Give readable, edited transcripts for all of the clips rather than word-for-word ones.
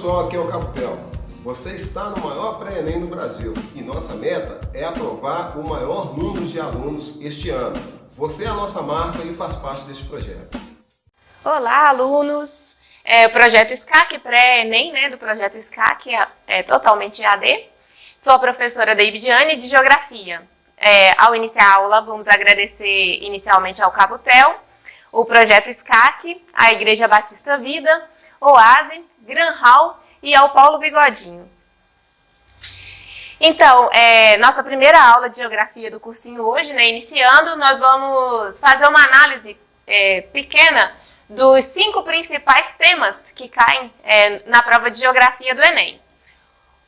pessoal, aqui é o Capitel. Você está no maior pré-ENEM do Brasil e nossa meta é aprovar o maior número de alunos este ano. Você é a nossa marca e faz parte deste projeto. Olá, alunos! O projeto SCAC pré-ENEM, do projeto SCAC, é totalmente EAD. Sou a professora Deibidiane de Geografia. Ao iniciar a aula, vamos agradecer inicialmente ao Capitel, o projeto SCAC, a Igreja Batista Vida, OASE, Gran Hall e ao Paulo Bigodinho. Então, nossa primeira aula de Geografia do cursinho hoje, iniciando, nós vamos fazer uma análise pequena dos 5 principais temas que caem na prova de Geografia do Enem.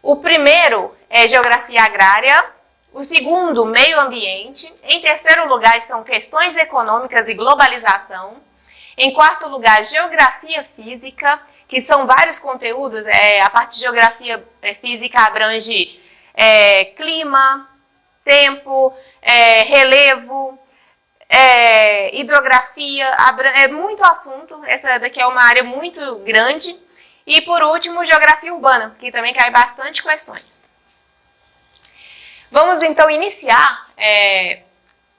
O primeiro é Geografia Agrária, o segundo, Meio Ambiente, em terceiro lugar estão Questões Econômicas e Globalização, em quarto lugar, Geografia Física, que são vários conteúdos, a parte de Geografia Física abrange clima, tempo, relevo, hidrografia, é muito assunto, essa daqui é uma área muito grande. E por último, Geografia Urbana, que também cai bastante questões. Vamos então iniciar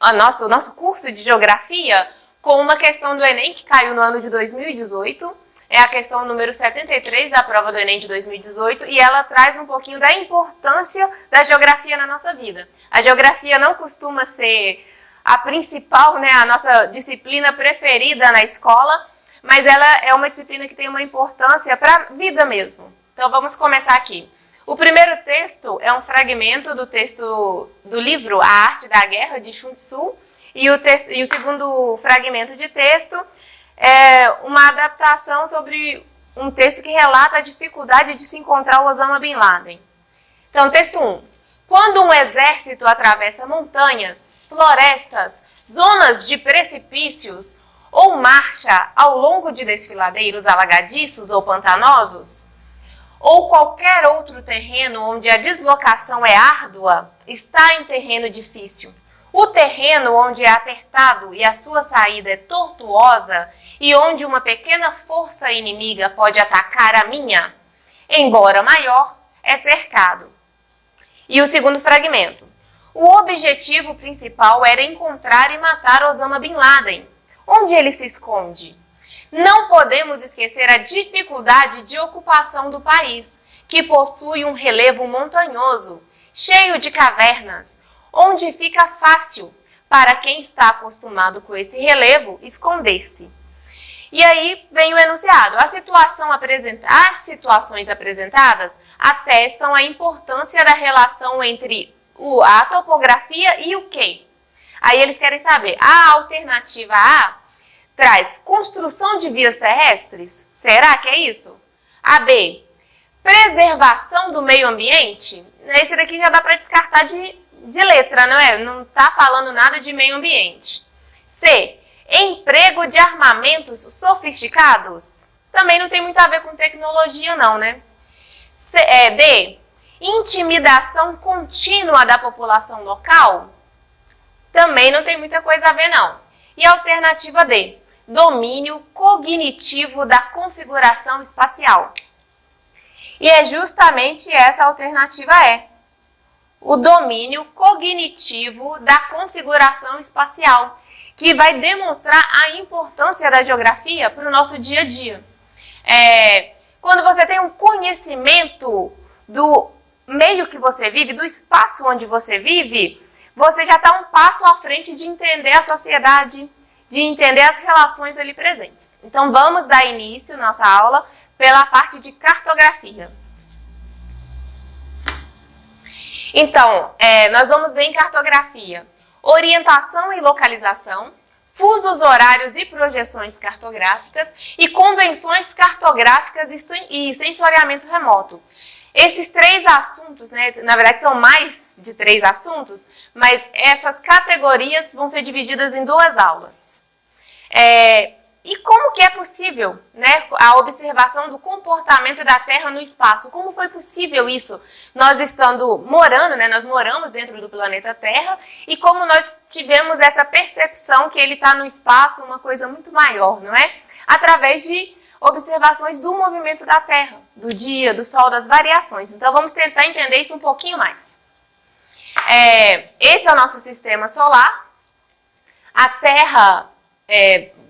o nosso curso de Geografia com uma questão do Enem que caiu no ano de 2018, é a questão número 73 da prova do Enem de 2018, e ela traz um pouquinho da importância da geografia na nossa vida. A geografia não costuma ser a principal, a nossa disciplina preferida na escola, mas ela é uma disciplina que tem uma importância para a vida mesmo. Então vamos começar aqui. O primeiro texto é um fragmento do texto do livro A Arte da Guerra, de Sun Tzu, e o segundo fragmento de texto é uma adaptação sobre um texto que relata a dificuldade de se encontrar o Osama Bin Laden. Então, texto 1. Quando um exército atravessa montanhas, florestas, zonas de precipícios ou marcha ao longo de desfiladeiros alagadiços ou pantanosos, ou qualquer outro terreno onde a deslocação é árdua, está em terreno difícil. O terreno onde é apertado e a sua saída é tortuosa e onde uma pequena força inimiga pode atacar a minha, embora maior, é cercado. E o segundo fragmento. O objetivo principal era encontrar e matar Osama Bin Laden. Onde ele se esconde? Não podemos esquecer a dificuldade de ocupação do país, que possui um relevo montanhoso, cheio de cavernas, onde fica fácil para quem está acostumado com esse relevo esconder-se. E aí vem o enunciado. As situações apresentadas atestam a importância da relação entre a topografia e o quê? Aí eles querem saber, a alternativa A traz construção de vias terrestres? Será que é isso? A B, preservação do meio ambiente? Esse daqui já dá para descartar de letra, não é? Não está falando nada de meio ambiente. C, emprego de armamentos sofisticados? Também não tem muito a ver com tecnologia, não, né? D, intimidação contínua da população local? Também não tem muita coisa a ver, não. E a alternativa D, domínio cognitivo da configuração espacial. E é justamente essa a alternativa E, o domínio cognitivo da configuração espacial, que vai demonstrar a importância da geografia para o nosso dia a dia. Quando você tem um conhecimento do meio que você vive, do espaço onde você vive, você já está um passo à frente de entender a sociedade, de entender as relações ali presentes. Então vamos dar início à nossa aula pela parte de cartografia. Então, nós vamos ver em cartografia orientação e localização, fusos horários e projeções cartográficas e convenções cartográficas e sensoriamento remoto. Esses 3 assuntos, na verdade são mais de 3 assuntos, mas essas categorias vão ser divididas em 2 aulas. E como que é possível, a observação do comportamento da Terra no espaço? Como foi possível isso? Nós estando morando, nós moramos dentro do planeta Terra, e como nós tivemos essa percepção que ele está no espaço, uma coisa muito maior, não é? Através de observações do movimento da Terra. do dia, do Sol, das variações. Então, vamos tentar entender isso um pouquinho mais. Esse é o nosso sistema solar. A Terra,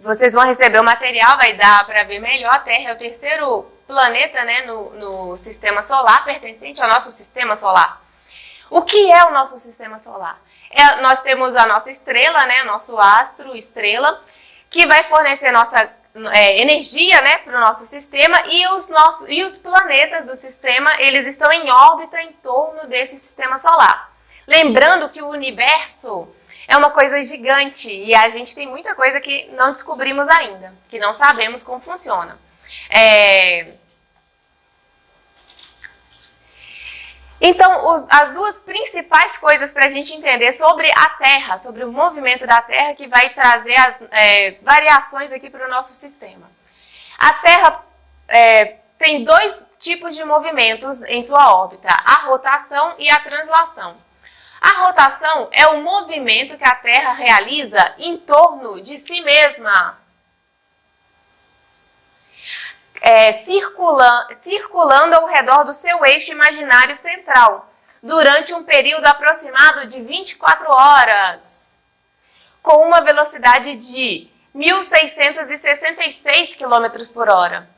vocês vão receber o material, vai dar para ver melhor. A Terra é o terceiro planeta, né, no sistema solar, pertencente ao nosso sistema solar. O que é o nosso sistema solar? Nós temos a nossa estrela, né, nosso astro, estrela, que vai fornecer nossa energia, né, para o nosso sistema, e os planetas do sistema, eles estão em órbita em torno desse sistema solar. Lembrando que o universo é uma coisa gigante e a gente tem muita coisa que não descobrimos ainda, que não sabemos como funciona. Então, as duas principais coisas para a gente entender sobre a Terra, sobre o movimento da Terra, que vai trazer as variações aqui para o nosso sistema. A Terra tem dois tipos de movimentos em sua órbita, a rotação e a translação. A rotação é o movimento que a Terra realiza em torno de si mesma, circulando ao redor do seu eixo imaginário central, durante um período aproximado de 24 horas, com uma velocidade de 1.666 km por hora.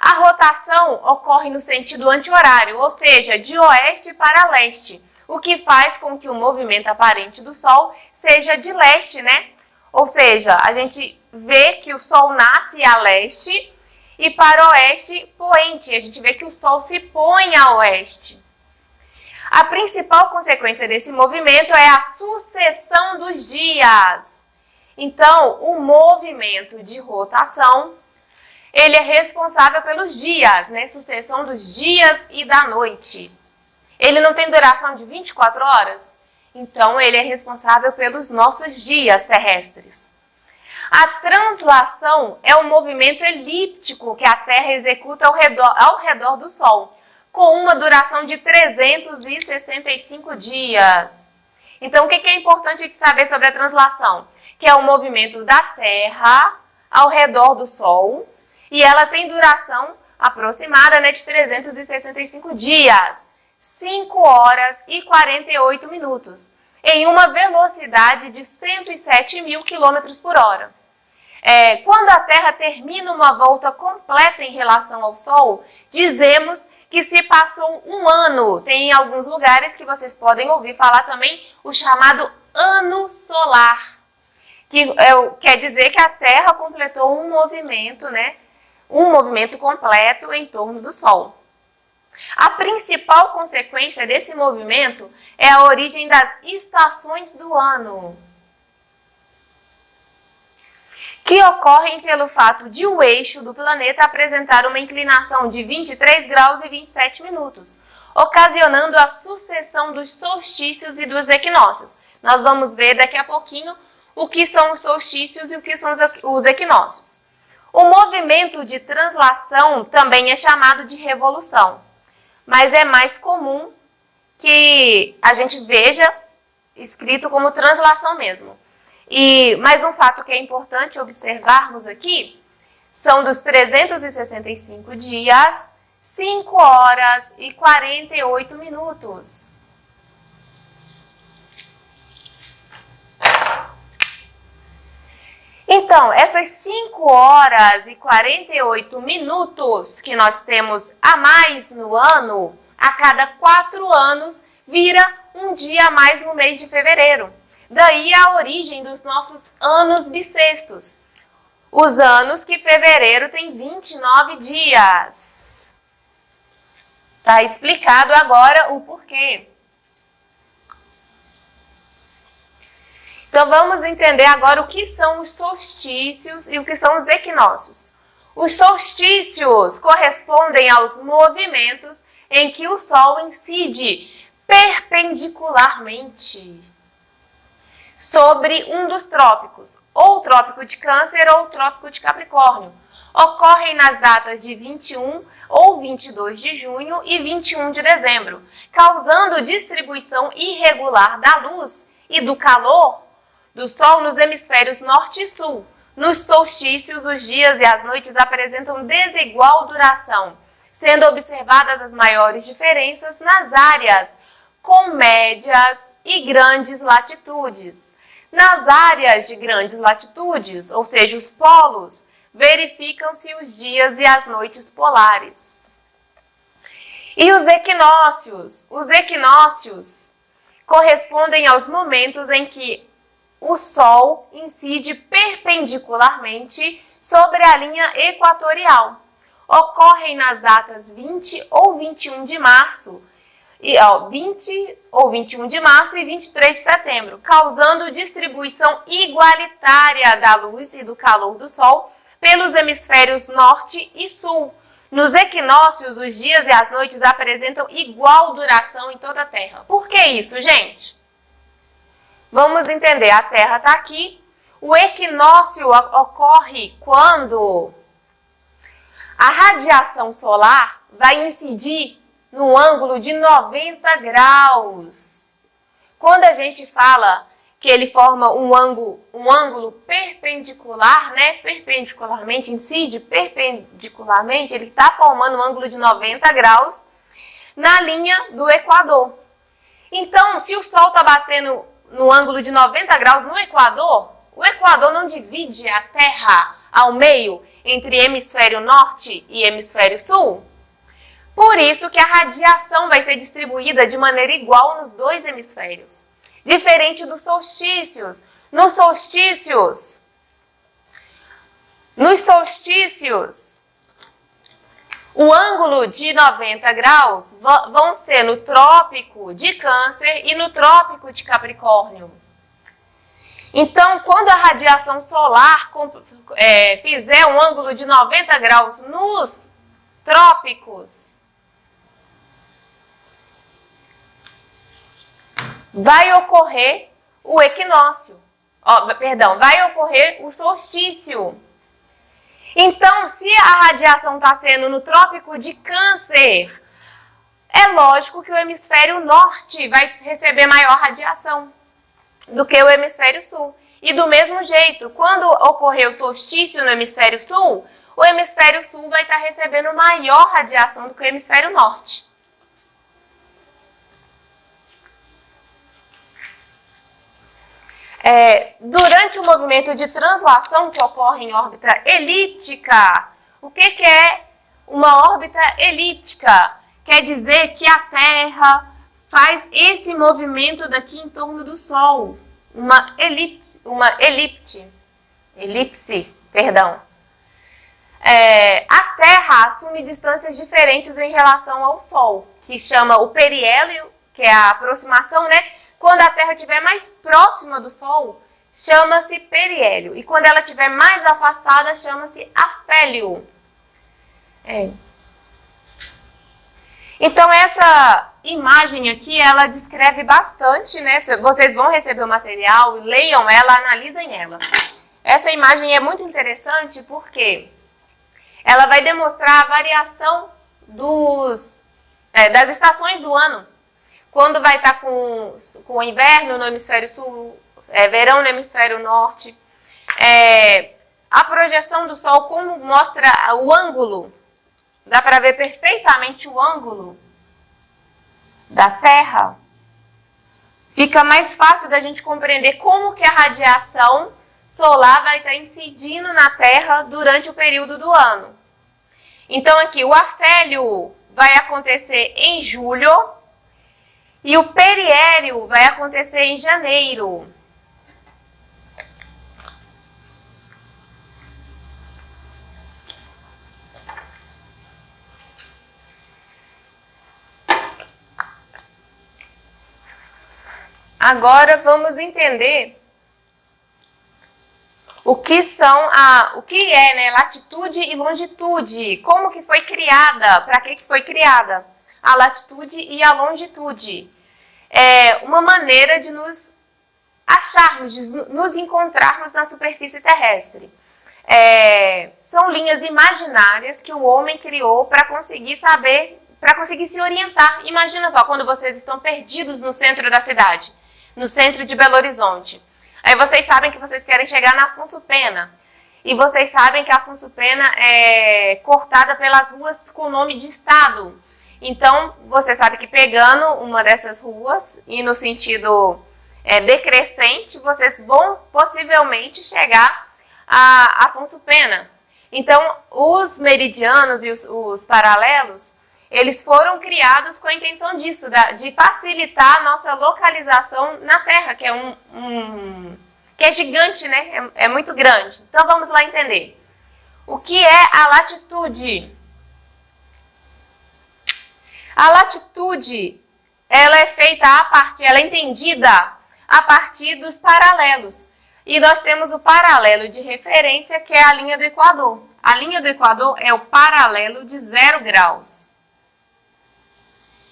A rotação ocorre no sentido anti-horário, ou seja, de oeste para leste, o que faz com que o movimento aparente do Sol seja de leste, né? Ou seja, a gente vê que o Sol nasce a leste e para oeste poente. A gente vê que o Sol se põe a oeste. A principal consequência desse movimento é a sucessão dos dias. Então, o movimento de rotação, ele é responsável pelos dias, né? Sucessão dos dias e da noite. Ele não tem duração de 24 horas? Então, ele é responsável pelos nossos dias terrestres. A translação é o movimento elíptico que a Terra executa ao redor do Sol, com uma duração de 365 dias. Então, o que é importante de saber sobre a translação? Que é o movimento da Terra ao redor do Sol, e ela tem duração aproximada, né, de 365 dias. 5 horas e 48 minutos, em uma velocidade de 107.000 km por hora. Quando a Terra termina uma volta completa em relação ao Sol, dizemos que se passou um ano. Tem alguns lugares que vocês podem ouvir falar também o chamado ano solar, que quer dizer que a Terra completou um movimento, né? Um movimento completo em torno do Sol. A principal consequência desse movimento é a origem das estações do ano, que ocorrem pelo fato de o eixo do planeta apresentar uma inclinação de 23 graus e 27 minutos, ocasionando a sucessão dos solstícios e dos equinócios. Nós vamos ver daqui a pouquinho o que são os solstícios e o que são os equinócios. O movimento de translação também é chamado de revolução, mas é mais comum que a gente veja escrito como translação mesmo. E mais um fato que é importante observarmos aqui são dos 365 dias, 5 horas e 48 minutos. Então, essas 5 horas e 48 minutos que nós temos a mais no ano, a cada 4 anos, vira um dia a mais no mês de fevereiro. Daí a origem dos nossos anos bissextos. Os anos que fevereiro tem 29 dias. Tá explicado agora o porquê. Então vamos entender agora o que são os solstícios e o que são os equinócios. Os solstícios correspondem aos movimentos em que o Sol incide perpendicularmente sobre um dos trópicos, ou o trópico de Câncer ou o trópico de Capricórnio. Ocorrem nas datas de 21 ou 22 de junho e 21 de dezembro, causando distribuição irregular da luz e do calor do Sol nos hemisférios norte e sul. Nos solstícios, os dias e as noites apresentam desigual duração, sendo observadas as maiores diferenças nas áreas com médias e grandes latitudes. Nas áreas de grandes latitudes, ou seja, os polos, verificam-se os dias e as noites polares. E os equinócios? Os equinócios correspondem aos momentos em que o Sol incide perpendicularmente sobre a linha equatorial. Ocorrem nas datas 20 ou 21 de março, 20 ou 21 de março e 23 de setembro, causando distribuição igualitária da luz e do calor do Sol pelos hemisférios norte e sul. Nos equinócios, os dias e as noites apresentam igual duração em toda a Terra. Por que isso, gente? Vamos entender, a Terra está aqui. O equinócio ocorre quando a radiação solar vai incidir no ângulo de 90 graus. Quando a gente fala que ele forma um ângulo perpendicular, né? Perpendicularmente, incide perpendicularmente, ele está formando um ângulo de 90 graus na linha do Equador. Então, se o Sol está batendo no ângulo de 90 graus no Equador, o Equador não divide a Terra ao meio entre hemisfério norte e hemisfério sul? Por isso que a radiação vai ser distribuída de maneira igual nos dois hemisférios. Diferente dos solstícios. Nos solstícios, o ângulo de 90 graus vão ser no trópico de Câncer e no trópico de Capricórnio. Então, quando a radiação solar fizer um ângulo de 90 graus nos trópicos, vai ocorrer o equinócio. Vai ocorrer o solstício. Então, se a radiação está sendo no trópico de Câncer, é lógico que o hemisfério norte vai receber maior radiação do que o hemisfério sul. E do mesmo jeito, quando ocorrer o solstício no hemisfério sul, o hemisfério sul vai estar recebendo maior radiação do que o hemisfério norte. Durante o movimento de translação que ocorre em órbita elíptica, o que é uma órbita elíptica? Quer dizer que a Terra faz esse movimento daqui em torno do Sol. Uma elipse. A Terra assume distâncias diferentes em relação ao Sol, que chama o periélio, que é a aproximação, né? Quando a Terra estiver mais próxima do Sol, chama-se periélio. E quando ela estiver mais afastada, chama-se afélio. Então, essa imagem aqui, ela descreve bastante, né? Vocês vão receber o material, leiam ela, analisem ela. Essa imagem é muito interessante porque ela vai demonstrar a variação das estações do ano. Quando vai estar com o inverno no hemisfério sul, verão no hemisfério norte. A projeção do Sol, como mostra o ângulo, dá para ver perfeitamente o ângulo da Terra. Fica mais fácil da gente compreender como que a radiação solar vai estar incidindo na Terra durante o período do ano. Então aqui, o afélio vai acontecer em julho, e o periélio vai acontecer em janeiro. Agora vamos entender o que é, né, latitude e longitude. Como que foi criada? Para que foi criada a latitude e a longitude? É uma maneira de nos acharmos, de nos encontrarmos na superfície terrestre. São linhas imaginárias que o homem criou para conseguir saber, para conseguir se orientar. Imagina só, quando vocês estão perdidos no centro da cidade, no centro de Belo Horizonte. Aí vocês sabem que vocês querem chegar na Afonso Pena. E vocês sabem que Afonso Pena é cortada pelas ruas com nome de estado. Então, você sabe que pegando uma dessas ruas e no sentido decrescente, vocês vão possivelmente chegar a Afonso Pena. Então, os meridianos e os paralelos, eles foram criados com a intenção disso, de facilitar a nossa localização na Terra, que é que é gigante, né? É muito grande. Então, vamos lá entender. O que é a latitude? A latitude, ela é feita ela é entendida a partir dos paralelos. E nós temos o paralelo de referência, que é a linha do Equador. A linha do Equador é o paralelo de 0 graus.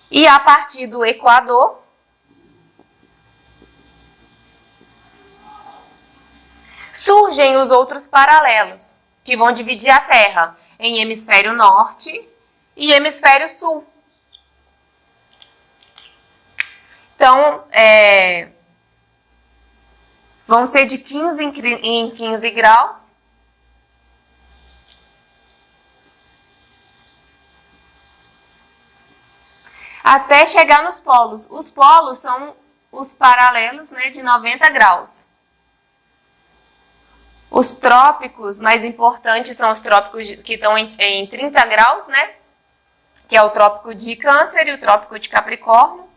E a partir do Equador, surgem os outros paralelos, que vão dividir a Terra em hemisfério norte e hemisfério sul. Então, vão ser de 15 em 15 graus. Até chegar nos polos. Os polos são os paralelos, né, de 90 graus. Os trópicos mais importantes são os trópicos que estão em 30 graus, né? Que é o trópico de Câncer e o trópico de Capricórnio.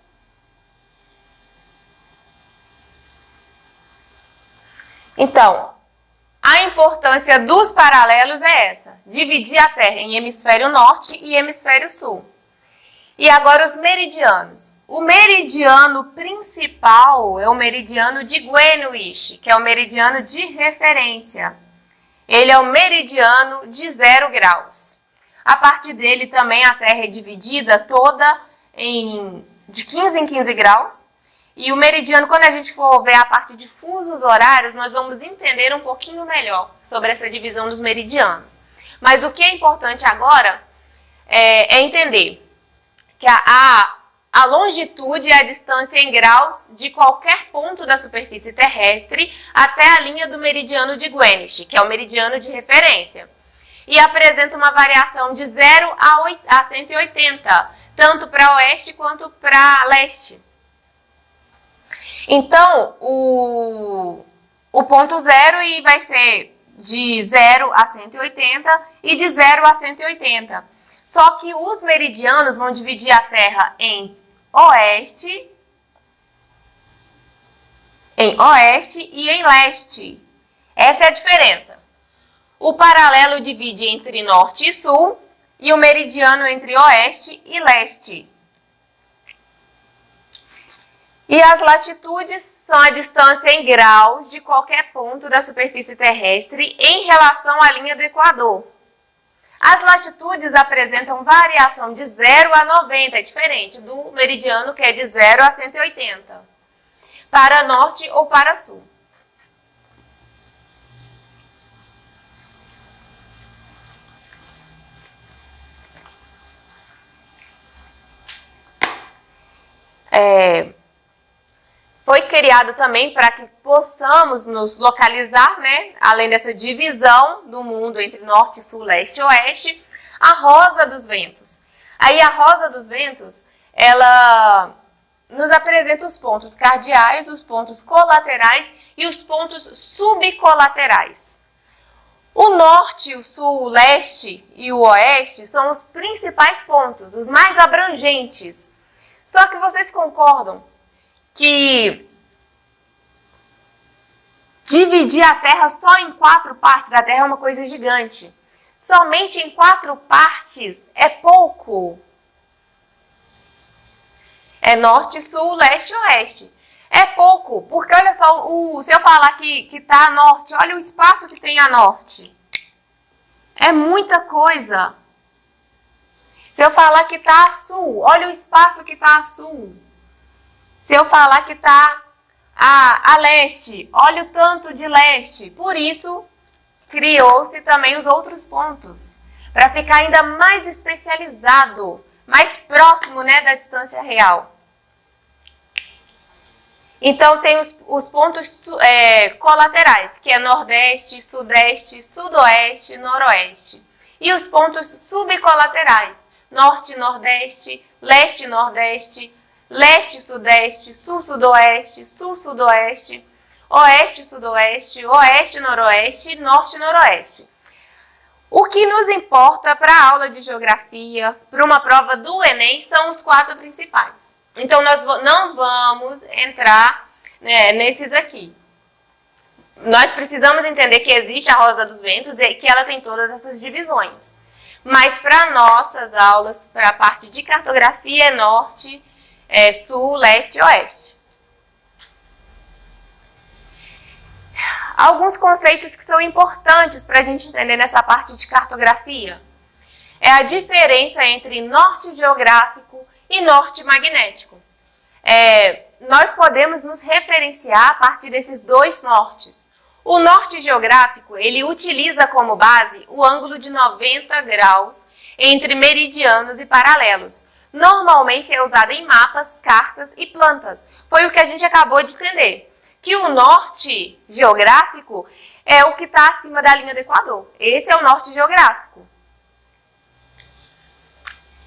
Então, a importância dos paralelos é essa: dividir a Terra em hemisfério norte e hemisfério sul. E agora os meridianos. O meridiano principal é o meridiano de Greenwich, que é o meridiano de referência. Ele é o meridiano de 0 graus. A partir dele também a Terra é dividida toda de 15 em 15 graus. E o meridiano, quando a gente for ver a parte de fusos horários, nós vamos entender um pouquinho melhor sobre essa divisão dos meridianos. Mas o que é importante agora é entender que a longitude é a distância em graus de qualquer ponto da superfície terrestre até a linha do meridiano de Greenwich, que é o meridiano de referência. E apresenta uma variação de 0 a 180, tanto para oeste quanto para leste. Então, o ponto zero vai ser de 0 a 180 e de 0 a 180. Só que os meridianos vão dividir a Terra em oeste e em leste. Essa é a diferença. O paralelo divide entre norte e sul e o meridiano entre oeste e leste. E as latitudes são a distância em graus de qualquer ponto da superfície terrestre em relação à linha do Equador. As latitudes apresentam variação de 0 a 90, é diferente do meridiano, que é de 0 a 180, para norte ou para sul. Foi criado também para que possamos nos localizar, né? Além dessa divisão do mundo entre norte, sul, leste e oeste, a rosa dos ventos. Aí a rosa dos ventos, ela nos apresenta os pontos cardeais, os pontos colaterais e os pontos subcolaterais. O norte, o sul, o leste e o oeste são os principais pontos, os mais abrangentes. Só que vocês concordam que dividir a Terra só em 4 partes, a Terra é uma coisa gigante, somente em 4 partes é pouco. É norte, sul, leste e oeste. É pouco, porque olha só, se eu falar que está a norte, olha o espaço que tem a norte. É muita coisa. Se eu falar que está a sul, olha o espaço que está a sul. Se eu falar que está a leste, olha o tanto de leste. Por isso, criou-se também os outros pontos, para ficar ainda mais especializado, mais próximo, né, da distância real. Então, tem os pontos colaterais, que é Nordeste, Sudeste, Sudoeste, Noroeste. E os pontos subcolaterais, Norte, Nordeste, Leste, Nordeste, Leste, Sudeste, Sul, Sudoeste, Sul, Sudoeste, Oeste, Sudoeste, Oeste, Noroeste e Norte, Noroeste. O que nos importa para a aula de geografia, para uma prova do Enem, são os 4 principais. Então, nós não vamos entrar, né, nesses aqui. Nós precisamos entender que existe a Rosa dos Ventos e que ela tem todas essas divisões. Mas para nossas aulas, para a parte de cartografia, é Norte, Sul, Leste e Oeste. Alguns conceitos que são importantes para a gente entender nessa parte de cartografia. É a diferença entre norte geográfico e norte magnético. Nós podemos nos referenciar a partir desses 2 nortes. O norte geográfico, ele utiliza como base o ângulo de 90 graus entre meridianos e paralelos. Normalmente é usado em mapas, cartas e plantas. Foi o que a gente acabou de entender. Que o norte geográfico é o que está acima da linha do Equador. Esse é o norte geográfico.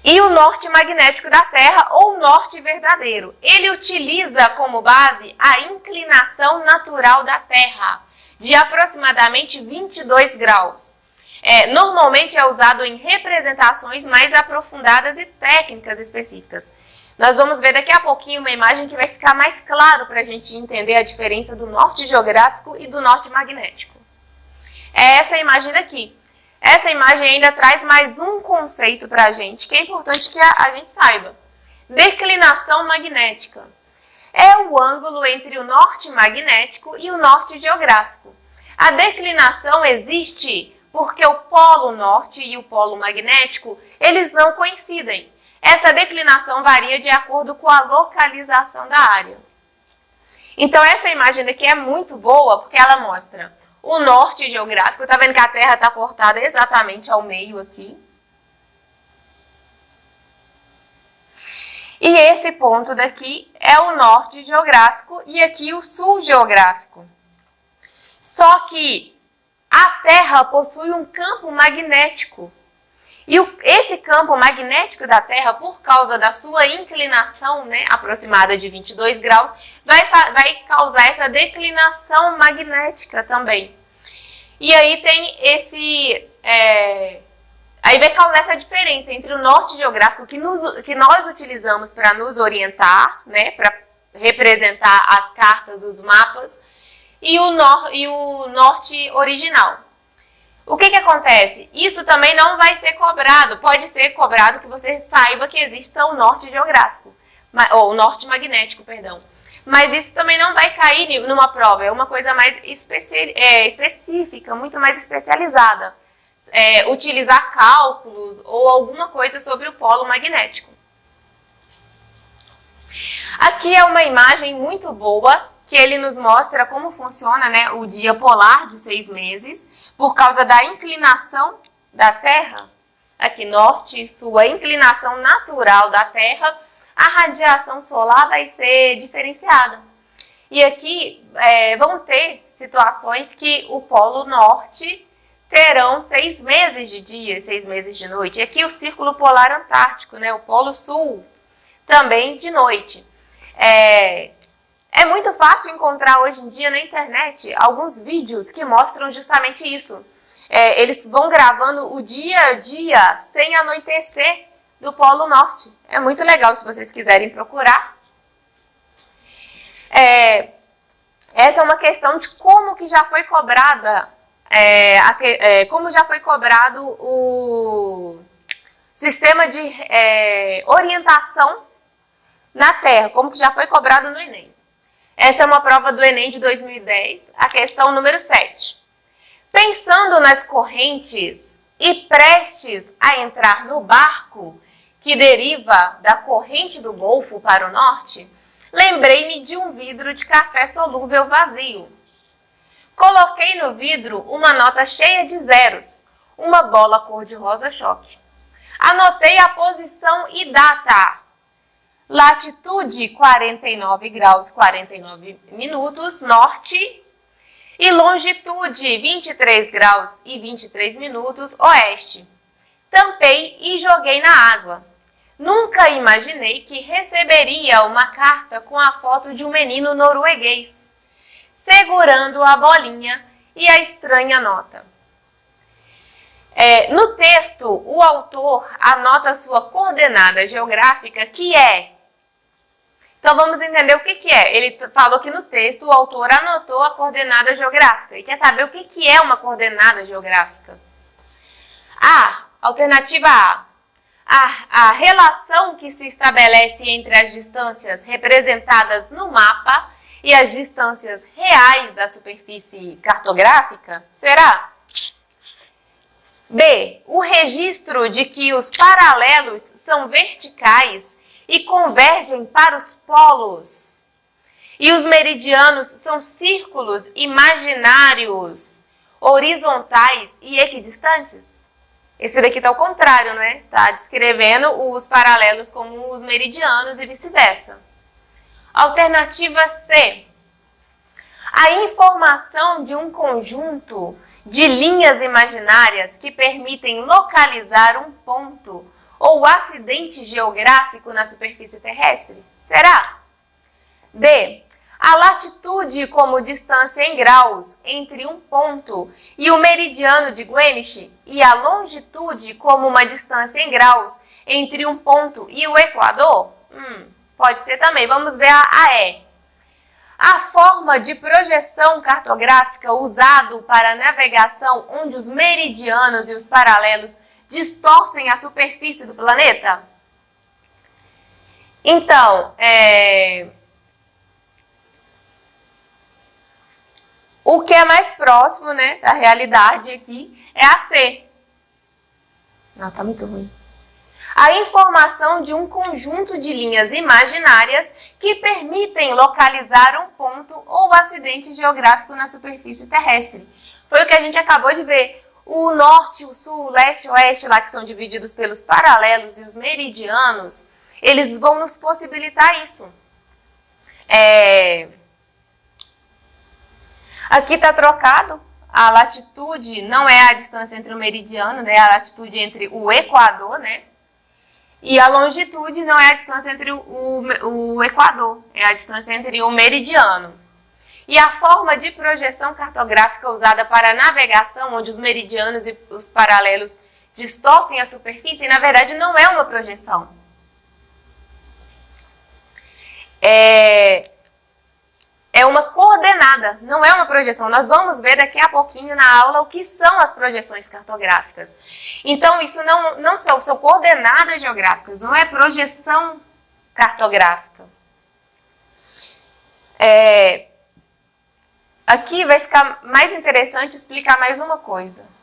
E o norte magnético da Terra, ou norte verdadeiro. Ele utiliza como base a inclinação natural da Terra, de aproximadamente 22 graus. Normalmente é usado em representações mais aprofundadas e técnicas específicas. Nós vamos ver daqui a pouquinho uma imagem que vai ficar mais claro para a gente entender a diferença do norte geográfico e do norte magnético. É essa imagem daqui. Essa imagem ainda traz mais um conceito para a gente, que é importante que a gente saiba. Declinação magnética. É o ângulo entre o norte magnético e o norte geográfico. A declinação existe porque o polo norte e o polo magnético, eles não coincidem. Essa declinação varia de acordo com a localização da área. Então, essa imagem daqui é muito boa porque ela mostra o norte geográfico. Tá vendo que a Terra está cortada exatamente ao meio aqui. E esse ponto daqui é o norte geográfico e aqui o sul geográfico. Só que a Terra possui um campo magnético. E esse campo magnético da Terra, por causa da sua inclinação, né, aproximada de 22 graus, vai causar essa declinação magnética também. E aí tem aí vai causar essa diferença entre o norte geográfico que nós utilizamos para nos orientar, né, para representar as cartas, os mapas, e o norte original. O que acontece? Isso também não vai ser cobrado. Pode ser cobrado que você saiba que exista o norte geográfico, ou o norte magnético, perdão. Mas isso também não vai cair numa prova. É uma coisa mais específica, muito mais especializada. Utilizar cálculos ou alguma coisa sobre o polo magnético. Aqui é uma imagem muito boa, que ele nos mostra como funciona, né, o dia polar de 6 meses, por causa da inclinação da Terra, aqui norte e sul, a inclinação natural da Terra, a radiação solar vai ser diferenciada. E aqui vão ter situações que o polo norte terão 6 meses de dia e 6 meses de noite. E aqui o círculo polar antártico, né, o polo sul, também de noite. É muito fácil encontrar hoje em dia na internet alguns vídeos que mostram justamente isso. Eles vão gravando o dia a dia sem anoitecer do Polo Norte. É muito legal se vocês quiserem procurar. Essa é uma questão de como que já foi cobrada, como já foi cobrado o sistema de orientação na Terra, como que já foi cobrado no Enem. Essa é uma prova do Enem de 2010, a questão número 7. Pensando nas correntes e prestes a entrar no barco que deriva da corrente do Golfo para o norte, lembrei-me de um vidro de café solúvel vazio. Coloquei no vidro uma nota cheia de zeros, uma bola cor-de-rosa choque. Anotei a posição e data. latitude 49 graus 49 minutos, norte, e longitude 23 graus e 23 minutos, oeste. Tampei e joguei na água. Nunca imaginei que receberia uma carta com a foto de um menino norueguês, segurando a bolinha e a estranha nota. No texto, o autor anota sua coordenada geográfica, que é... Então, vamos entender o que é. Ele falou que no texto o autor anotou a coordenada geográfica. E quer saber o que é uma coordenada geográfica? Alternativa A. A relação que se estabelece entre as distâncias representadas no mapa e as distâncias reais da superfície cartográfica? Será? B. O registro de que os paralelos são verticais e convergem para os polos. E os meridianos são círculos imaginários, horizontais e equidistantes. Esse daqui está ao contrário, né? Está descrevendo os paralelos como os meridianos e vice-versa. Alternativa C. A informação de um conjunto de linhas imaginárias que permitem localizar um ponto ou acidente geográfico na superfície terrestre? Será? D. A latitude como distância em graus entre um ponto e o meridiano de Greenwich e a longitude como uma distância em graus entre um ponto e o Equador? Pode ser também. Vamos ver a E. A forma de projeção cartográfica usado para navegação onde os meridianos e os paralelos distorcem a superfície do planeta? Então, o que é mais próximo, né, da realidade aqui é a C. Não, tá muito ruim. A informação de um conjunto de linhas imaginárias que permitem localizar um ponto ou acidente geográfico na superfície terrestre. Foi o que a gente acabou de ver. O norte, o sul, o leste, o oeste, lá que são divididos pelos paralelos e os meridianos, eles vão nos possibilitar isso. Aqui está trocado. A latitude não é a distância entre o meridiano, né? É a latitude entre o Equador, né? E a longitude não é a distância entre o Equador, é a distância entre o meridiano. E a forma de projeção cartográfica usada para navegação, onde os meridianos e os paralelos distorcem a superfície, na verdade não é uma projeção. É uma coordenada, não é uma projeção. Nós vamos ver daqui a pouquinho na aula o que são as projeções cartográficas. Então, isso não são coordenadas geográficas, não é projeção cartográfica. Aqui vai ficar mais interessante explicar mais uma coisa.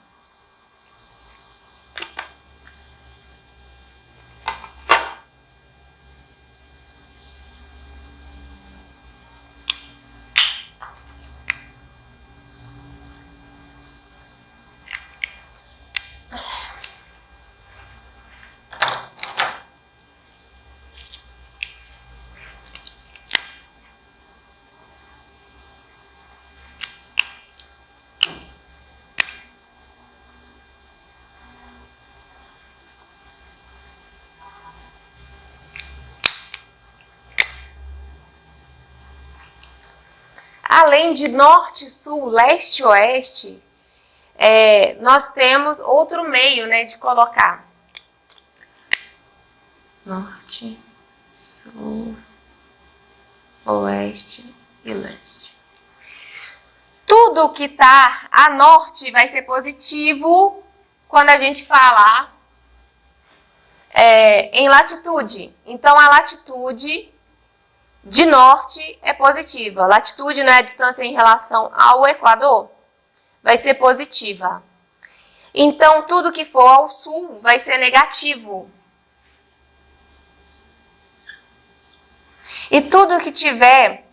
Além de norte, sul, leste, oeste, nós temos outro meio, né, de colocar. Norte, sul, oeste e leste. Tudo que está a norte vai ser positivo quando a gente falar em latitude. Então, a latitude de norte é positiva. Latitude, né, a distância em relação ao Equador, vai ser positiva. Então, tudo que for ao sul vai ser negativo. E tudo que tiver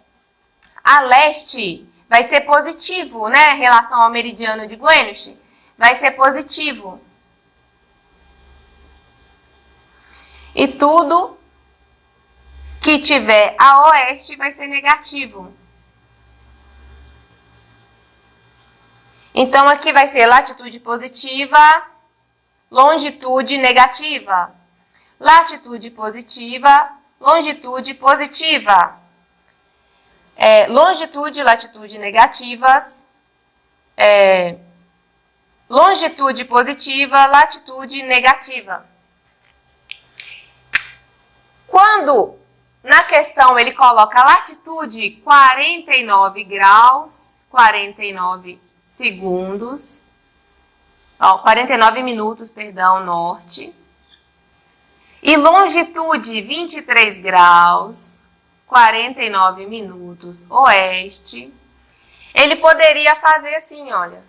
a leste vai ser positivo, né, em relação ao meridiano de Greenwich, vai ser positivo. E tudo que tiver a oeste vai ser negativo. Então, aqui vai ser latitude positiva, longitude negativa. Latitude positiva, longitude positiva. Longitude e latitude negativas. Longitude positiva, latitude negativa. Quando na questão ele coloca latitude 49 graus, 49 segundos, 49 minutos, perdão, norte. E longitude 23 graus, 49 minutos, oeste. Ele poderia fazer assim, olha.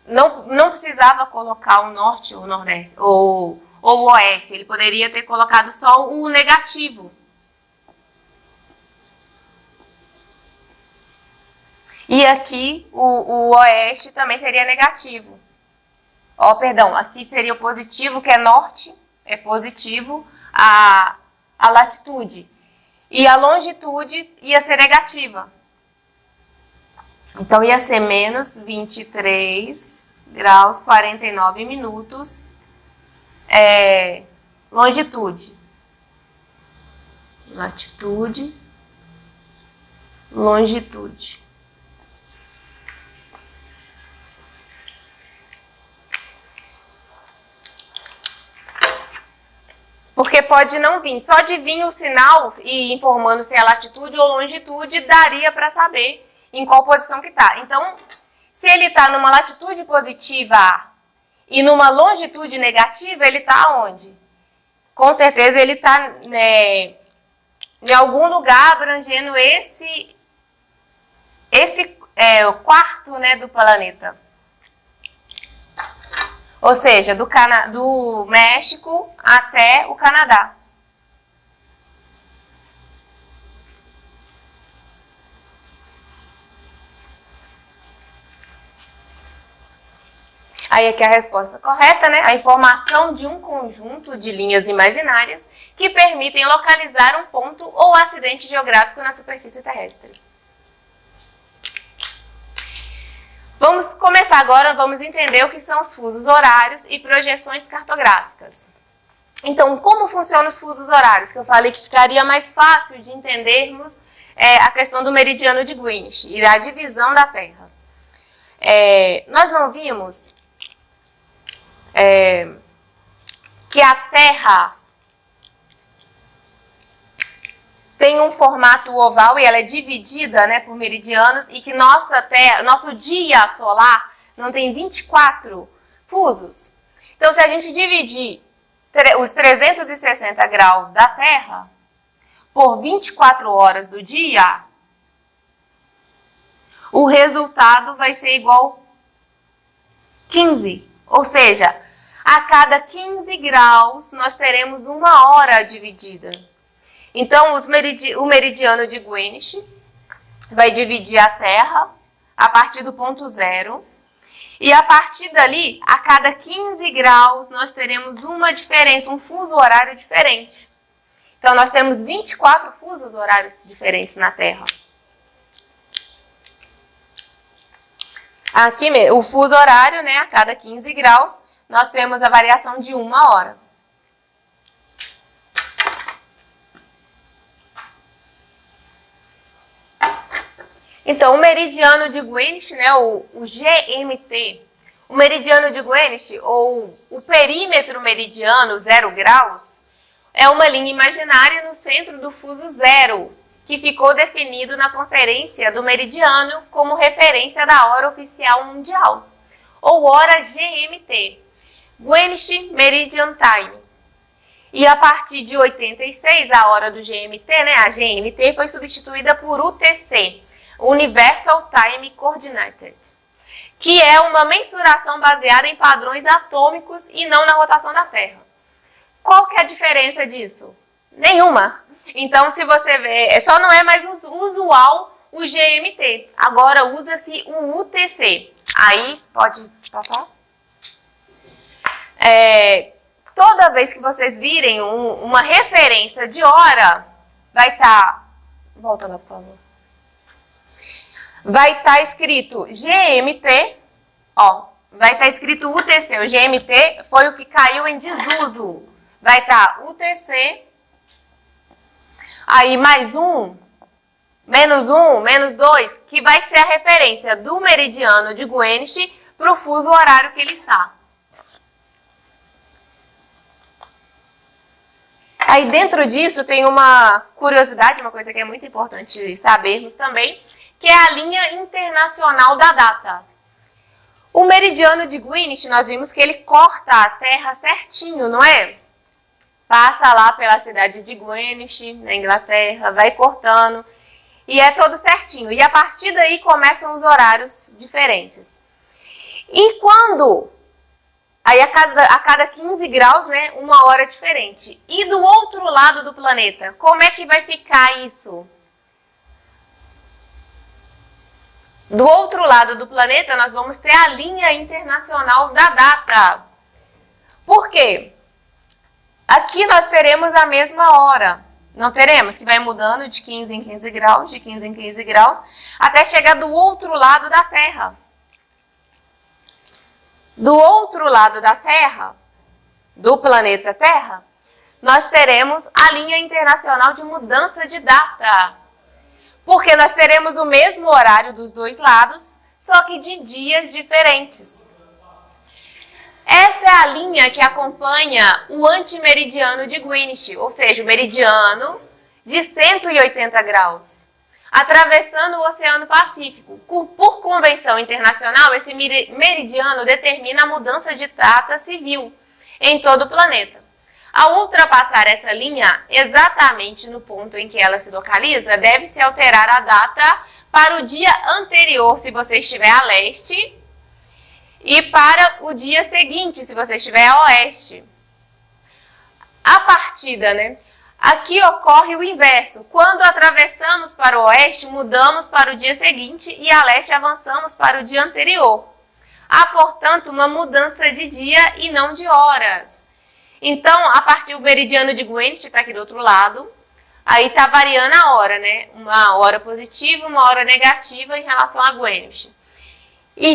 Não precisava colocar o norte ou o nordeste, ou o oeste. Ele poderia ter colocado só o negativo. E aqui o oeste também seria negativo. Perdão, aqui seria o positivo, que é norte, é positivo, a latitude. E a longitude ia ser negativa. Então, ia ser menos 23 graus, 49 minutos, longitude. Latitude, longitude. Porque pode não vir. Só de vir o sinal e informando se é latitude ou longitude, daria para saber em qual posição que está. Então, se ele está numa latitude positiva e numa longitude negativa, ele está onde? Com certeza ele está em algum lugar abrangendo o quarto, do planeta. Ou seja, do México até o Canadá. Aí aqui a resposta correta, a informação de um conjunto de linhas imaginárias que permitem localizar um ponto ou acidente geográfico na superfície terrestre. Vamos começar agora, vamos entender o que são os fusos horários e projeções cartográficas. Então, como funcionam os fusos horários? Que eu falei que ficaria mais fácil de entendermos a questão do meridiano de Greenwich e da divisão da Terra. Nós não vimos que a Terra tem um formato oval e ela é dividida por meridianos e que nosso dia solar não tem 24 fusos. Então, se a gente dividir os 360 graus da Terra por 24 horas do dia, o resultado vai ser igual 15. Ou seja, a cada 15 graus nós teremos uma hora dividida. Então, o meridiano de Greenwich vai dividir a Terra a partir do ponto zero. E a partir dali, a cada 15 graus, nós teremos uma diferença, um fuso horário diferente. Então, nós temos 24 fusos horários diferentes na Terra. Aqui, o fuso horário, a cada 15 graus, nós temos a variação de uma hora. Então, o meridiano de Greenwich, o GMT, o meridiano de Greenwich, ou o perímetro meridiano 0 graus, é uma linha imaginária no centro do fuso zero, que ficou definido na Conferência do Meridiano como referência da hora oficial mundial, ou hora GMT, Greenwich Meridian Time. E a partir de 86, a hora do GMT, a GMT foi substituída por UTC, Universal Time Coordinated, que é uma mensuração baseada em padrões atômicos e não na rotação da Terra. Qual que é a diferença disso? Nenhuma. Então, se você ver, só não é mais usual o GMT. Agora usa-se o UTC. Aí, pode passar? Toda vez que vocês virem uma referência de hora, vai estar... Volta lá, por favor. Vai estar escrito GMT, ó, vai estar escrito UTC. O GMT foi o que caiu em desuso. Vai estar UTC, aí mais 1, menos 2, que vai ser a referência do meridiano de Greenwich para o fuso horário que ele está. Aí dentro disso tem uma curiosidade, uma coisa que é muito importante sabermos também, que é a linha internacional da data. O meridiano de Greenwich, nós vimos que ele corta a Terra certinho, não é? Passa lá pela cidade de Greenwich, na Inglaterra, vai cortando, e é todo certinho. E a partir daí começam os horários diferentes. E quando... Aí a cada 15 graus, né, uma hora diferente. E do outro lado do planeta, como é que vai ficar isso? Do outro lado do planeta, nós vamos ter a linha internacional da data. Por quê? Aqui nós teremos a mesma hora. Não teremos? Que vai mudando de 15 em 15 graus, de 15 em 15 graus, até chegar do outro lado da Terra. Do outro lado da Terra, do planeta Terra, nós teremos a linha internacional de mudança de data. Porque nós teremos o mesmo horário dos dois lados, só que de dias diferentes. Essa é a linha que acompanha o antimeridiano de Greenwich, ou seja, o meridiano de 180 graus. Atravessando o Oceano Pacífico. Por convenção internacional, esse meridiano determina a mudança de data civil em todo o planeta. Ao ultrapassar essa linha, exatamente no ponto em que ela se localiza, deve-se alterar a data para o dia anterior, se você estiver a leste, e para o dia seguinte, se você estiver a oeste. A partida, né? Aqui ocorre o inverso. Quando atravessamos para o oeste, mudamos para o dia seguinte e a leste avançamos para o dia anterior. Há, portanto, uma mudança de dia e não de horas. Então, a partir do meridiano de Greenwich, está aqui do outro lado, aí está variando a hora, né? Uma hora positiva, uma hora negativa em relação a Greenwich. E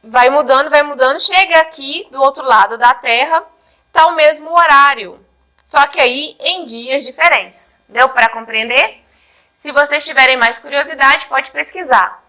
vai mudando, chega aqui do outro lado da Terra, está o mesmo horário. Só que aí em dias diferentes. Deu para compreender? Se vocês tiverem mais curiosidade, pode pesquisar.